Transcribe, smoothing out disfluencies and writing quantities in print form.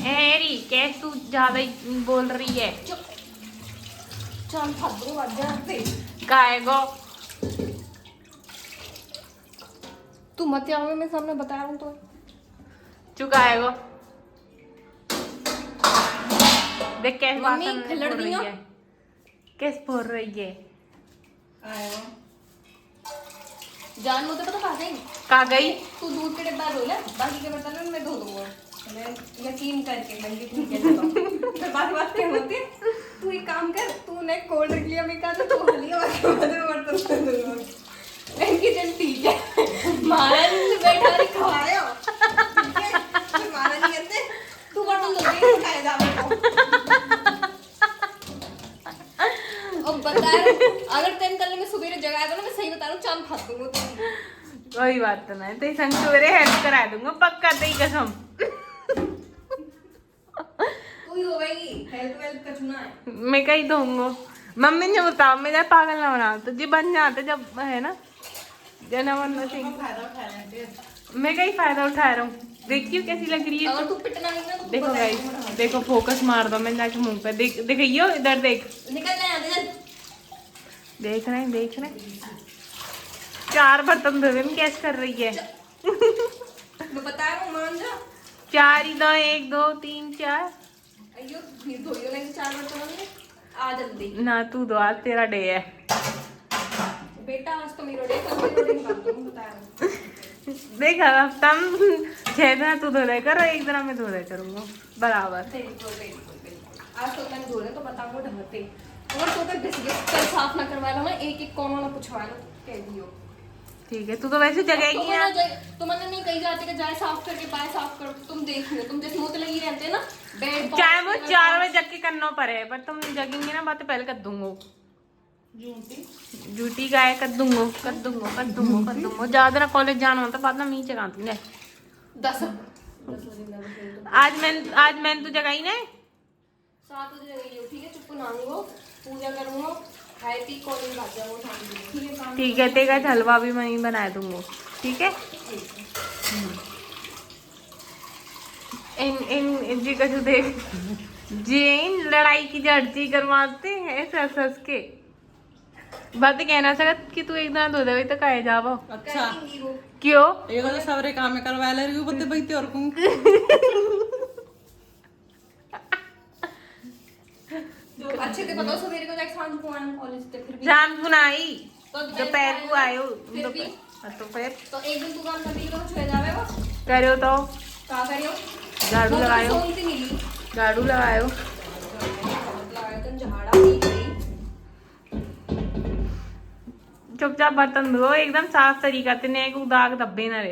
एरी कैस तू ज्यादा ही बोल रही है। चांद फादू आ जाते गाएगो तू मत आओ, मैं सामने बता रहा हूँ तो चुकाएगो। देख कैस मम्मी, बासन खिलड़ बोल रही दियो। है, कैस बोल रही है। जान मुझे पता कहाँ गई? कहाँ गई? तू दूध के डिब्बा धो ले, बाकी के बर्तन मैं धो दूंगा। मैं यकीन करके मैं ठीक है चलो। फिर बात क्या होती? तू एक काम कर, तूने कोल्ड ड्रिंक लिया मेरे का तो तू लिया बर्तन धो दूंगा। इनकी जन ठीक है। महाराज ने बैठा रही खवाया। ठीक है? फिर महाराज जी कहते तू बर्तन धो दे तो खाए जा अब बता रहा हूँ, अगर तेन कल में सुबह जगाया था ना, मैं सही बता रहा हूँ, चांद फाड़ दूंगा तुम। कोई बात तो नहीं, तेरी संग सवेरे हेल्प करा दूंगा पक्का, तेरी कसम। कोई हो गई हेल्प वेल्प का चुना है। मैं कही दूंगा। मम्मी ने बताओ मेरा पागल ना बनाओ, तो जी बन जाते जब है ना जनवन सिंह। मैं कहीं फायदा उठा रहा हूँ। देखियो कैसी लग रही है। अगर तू पिटना नहीं ना तो देखो गाइस, देखो फोकस मार दो मैं जाके मुंह पे। देख देखियो इधर देख, निकल ना यहाँ से। देख रहे हैं देख रहे हैं। 4 बर्तन धोए में कैसे कर रही है। मैं बता रहा हूँ, मान जा। 4 ही दो, 1 2 3 4। अयो फिर धोइयो नहीं 4 बर्तनों में। आ जल्दी ना तू दो, आज तेरा डे है बेटा, आज तो मेरा डे, कल मेरा डे निकाल दूँ, बता रहा हूँ। देख हफ्ता 6 दिन तू धो रहे कर, 1 दिन मैं धो रहे करूंगा बराबर। बिल्कुल आज तो मैंने धोने तो बताऊंगा ढंगते। और तो कर घिस कल साफ ना करवा लो ना, एक एक कोना ना पूछवा लो, कह दियो। ठीक है, तू तो वैसे जगह ही है। तुमने नहीं कही जाती कि जाए साफ करके पाए साफ करो, तुम देख लो, तुम जैसे मुंह पे लगी रहते हैं ना बेड। चाहे वो 4 बजे जग के करना पड़े, पर तुम जगेंगे ना बात पहले कर दूंगा। ड्यूटी का है, कर दूंगा। ज्यादा ना कॉलेज जाना होता बाद में मी जगाती ने 10 आज मैं तू जगाई ना 7 बजे गई हो, ठीक है? चुप नाऊंगा, पूजा करूंगा, खाए पी कॉलेज भाग जाऊंगा, ठीक है? काम ठीक है, तेरा हलवा भी मैं ही बना दूंगा, ठीक है? इन जी का जो देख जी इन लड़ाई की जड़ती करवाते हैं ऐसे हंस के। बात कहना सकत कि तू एक दिन धो दे तो कहे जावो। अच्छा क्यों ये तो सबरे काम में करवा ले रही हूँ बत्ते बैठते और को अच्छे से बताओ, सवेरे को जाके सांझ को आना कॉलेज से, फिर भी शाम सुनाई तो दोपहर को आयो फिर भी तो फिर तो एक दिन तू काम कर दी तो छुए जावे वो करो तो का करियो, झाड़ू लगायो, सोई थी मिली झाड़ू लगायो। लगाया तो झाड़ा पी गई। चुपचाप बर्तन धो, एकदम साफ तरीका से, दाग धब्बे ना रहे।